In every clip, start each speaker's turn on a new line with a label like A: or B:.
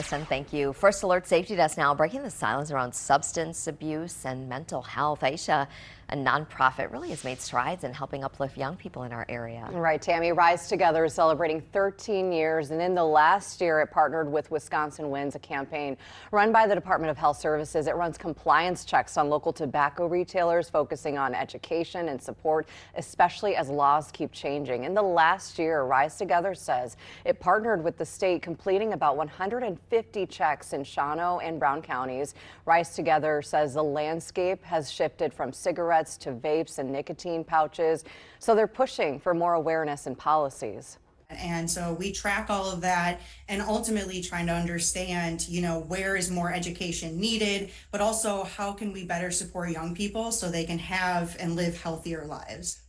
A: And thank you. First Alert Safety Desk now breaking the silence around substance abuse and mental health. Aisha, a nonprofit, really has made strides in helping uplift young people in our area.
B: Right, Tammy. Rise Together is celebrating 13 years, and in the last year, it partnered with Wisconsin Wins, a campaign run by the Department of Health Services. It runs compliance checks on local tobacco retailers, focusing on education and support, especially as laws keep changing. In the last year, Rise Together says it partnered with the state, completing about 150 checks in Shawano and Brown counties. Rise Together says the landscape has shifted from cigarettes to vapes and nicotine pouches, so they're pushing for more awareness and policies.
C: And so we track all of that and ultimately trying to understand, where is more education needed, but also how can we better support young people so they can have and live healthier lives.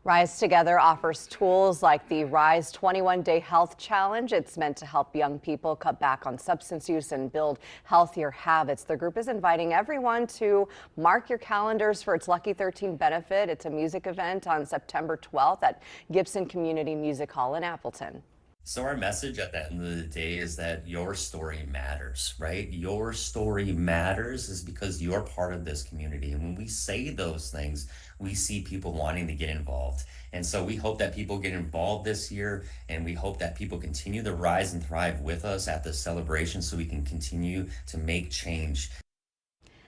B: Rise Together offers tools like the Rise 21-Day Health Challenge. It's meant to help young people cut back on substance use and build healthier habits. The group is inviting everyone to mark your calendars for its Lucky 13 benefit. It's a music event on September 12th at Gibson Community Music Hall in Appleton.
D: So our message at the end of the day is that your story matters, right? Your story matters is because you're part of this community. And when we say those things, we see people wanting to get involved. And so we hope that people get involved this year, and we hope that people continue to rise and thrive with us at this celebration so we can continue to make change.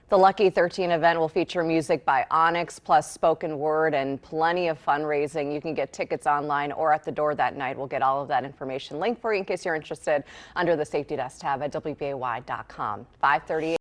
B: The Lucky 13 event will feature music by Onyx, plus spoken word and plenty of fundraising. You can get tickets online or at the door that night. We'll get all of that information linked for you in case you're interested under the Safety Desk tab at WBAY.com. 5:30.